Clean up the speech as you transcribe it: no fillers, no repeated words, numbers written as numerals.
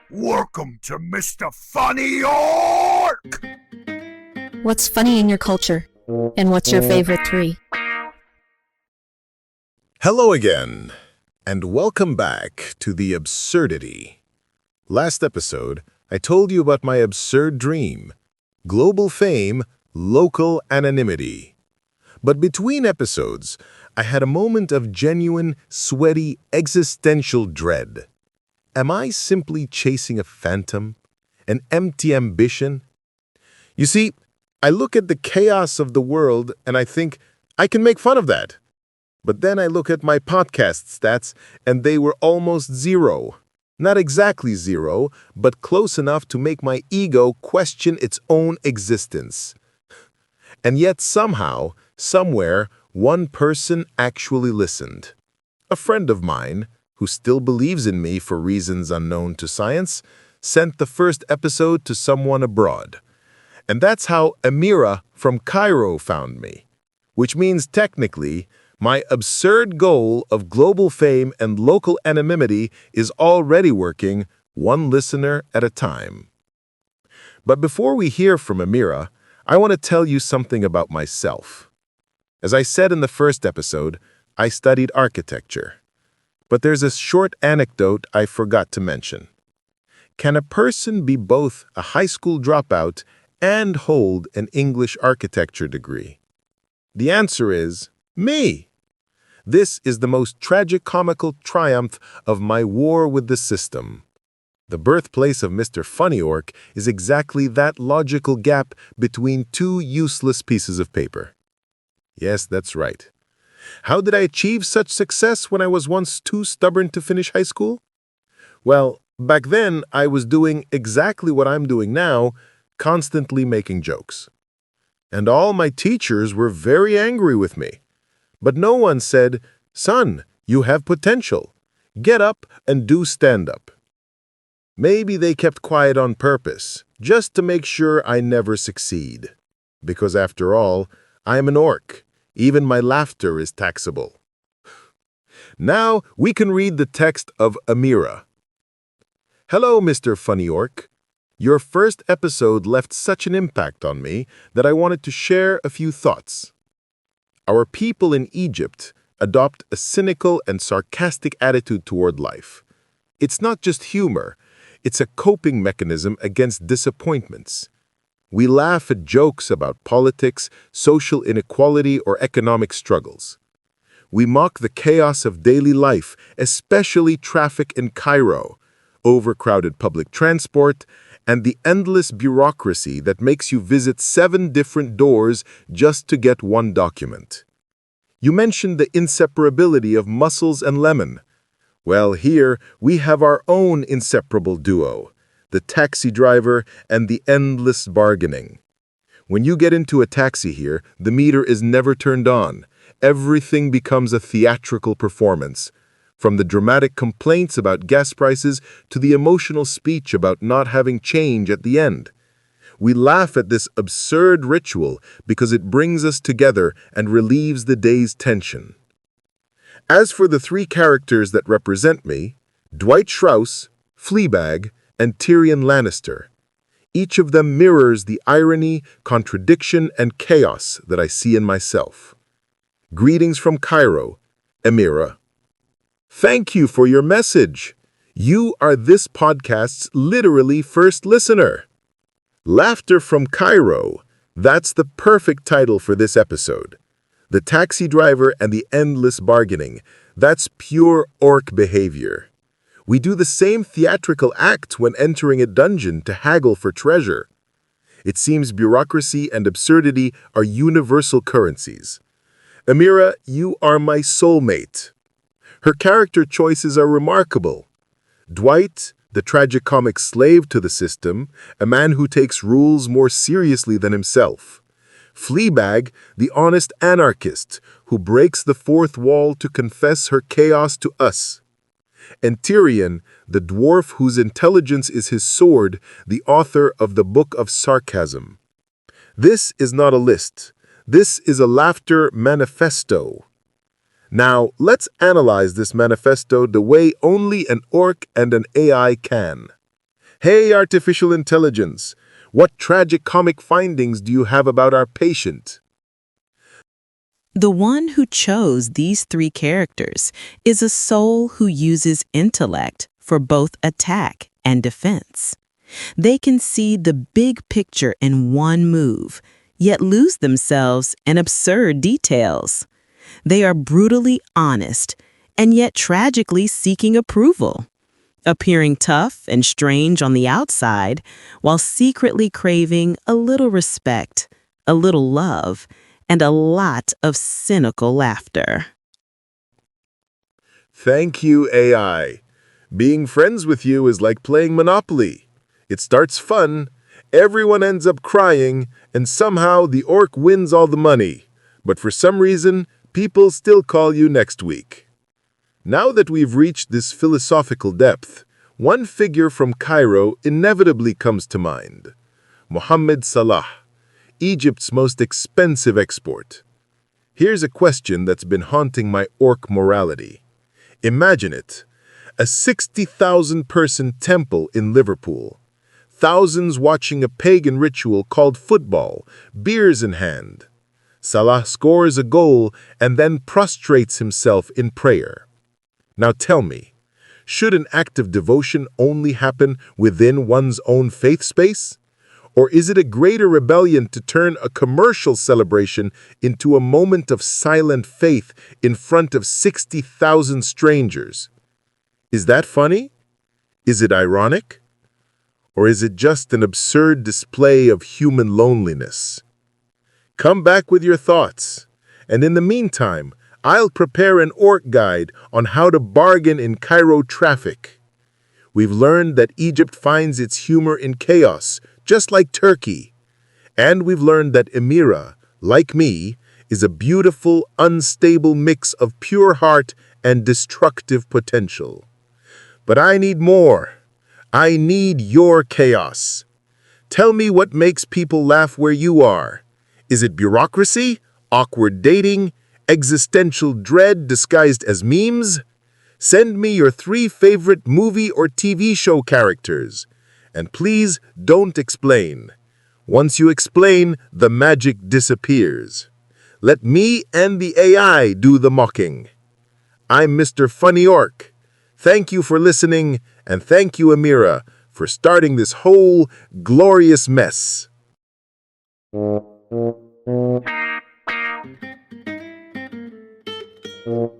Welcome to Mr. Funny Orc! What's funny in your culture? And what's your favorite three? Hello again, and welcome back to The Absurdity. Last episode, I told you about my absurd dream, global fame, local anonymity. But between episodes, I had a moment of genuine, sweaty, existential dread. Am I simply chasing a phantom? An empty ambition? You see, I look at the chaos of the world and I think, I can make fun of that. But then I look at my podcast stats and they were almost zero. Not exactly zero, but close enough to make my ego question its own existence. And yet somehow, somewhere, one person actually listened. A friend of mine, who still believes in me for reasons unknown to science, sent the first episode to someone abroad. And that's how Amira from Cairo found me. Which means technically, my absurd goal of global fame and local anonymity is already working one listener at a time. But before we hear from Amira, I want to tell you something about myself. As I said in the first episode, I studied architecture. But there's a short anecdote I forgot to mention. Can a person be both a high school dropout and hold an English architecture degree? The answer is me. This is the most tragicomical triumph of my war with the system. The birthplace of Mr. Funny Orc is exactly that logical gap between two useless pieces of paper. Yes, that's right. How did I achieve such success when I was once too stubborn to finish high school? Well, back then I was doing exactly what I'm doing now, constantly making jokes. And all my teachers were very angry with me. But no one said, "Son, you have potential. Get up and do stand-up." Maybe they kept quiet on purpose, just to make sure I never succeed. Because after all, I'm an orc. Even my laughter is taxable. Now we can read the text of Amira. Hello, Mr. Funny Orc. Your first episode left such an impact on me that I wanted to share a few thoughts. Our people in Egypt adopt a cynical and sarcastic attitude toward life. It's not just humor, it's a coping mechanism against disappointments. We laugh at jokes about politics, social inequality, or economic struggles. We mock the chaos of daily life, especially traffic in Cairo, overcrowded public transport, and the endless bureaucracy that makes you visit 7 different doors just to get one document. You mentioned the inseparability of mussels and lemon. Well, here we have our own inseparable duo, the taxi driver and the endless bargaining. When you get into a taxi here, the meter is never turned on. Everything becomes a theatrical performance. From the dramatic complaints about gas prices to the emotional speech about not having change at the end. We laugh at this absurd ritual because it brings us together and relieves the day's tension. As for the 3 characters that represent me, Dwight Schrute, Fleabag, and Tyrion Lannister, each of them mirrors the irony, contradiction, and chaos that I see in myself. Greetings from Cairo, Amira. Thank you for your message. You are this podcast's literally first listener. Laughter from Cairo, that's the perfect title for this episode. The taxi driver and the endless bargaining, that's pure orc behavior. We do the same theatrical act when entering a dungeon to haggle for treasure. It seems bureaucracy and absurdity are universal currencies. Amira, you are my soulmate. Her character choices are remarkable. Dwight, the tragicomic slave to the system, a man who takes rules more seriously than himself. Fleabag, the honest anarchist, who breaks the fourth wall to confess her chaos to us. And Tyrion, the dwarf whose intelligence is his sword, the author of the Book of Sarcasm. This is not a list. This is a laughter manifesto. Now, let's analyze this manifesto the way only an orc and an AI can. Hey, artificial intelligence, what tragicomic findings do you have about our patient? The one who chose these three characters is a soul who uses intellect for both attack and defense. They can see the big picture in one move, yet lose themselves in absurd details. They are brutally honest and yet tragically seeking approval, appearing tough and strange on the outside while secretly craving a little respect, a little love, and a lot of cynical laughter. Thank you, AI. Being friends with you is like playing Monopoly. It starts fun, everyone ends up crying, and somehow the orc wins all the money. But for some reason, people still call you next week. Now that we've reached this philosophical depth, one figure from Cairo inevitably comes to mind. Mohammed Salah, Egypt's most expensive export. Here's a question that's been haunting my orc morality. Imagine it, a 60,000-person temple in Liverpool, thousands watching a pagan ritual called football, beers in hand. Salah scores a goal and then prostrates himself in prayer. Now tell me, should an act of devotion only happen within one's own faith space? Or is it a greater rebellion to turn a commercial celebration into a moment of silent faith in front of 60,000 strangers? Is that funny? Is it ironic? Or is it just an absurd display of human loneliness? Come back with your thoughts. And in the meantime, I'll prepare an orc guide on how to bargain in Cairo traffic. We've learned that Egypt finds its humor in chaos, just like Turkey. And we've learned that Amira, like me, is a beautiful, unstable mix of pure heart and destructive potential. But I need more. I need your chaos. Tell me what makes people laugh where you are. Is it bureaucracy, awkward dating, existential dread disguised as memes? Send me your 3 favorite movie or TV show characters. And please don't explain. Once you explain, the magic disappears. Let me and the AI do the mocking. I'm Mr. Funny Orc. Thank you for listening, and thank you, Amira, for starting this whole glorious mess. Thank you.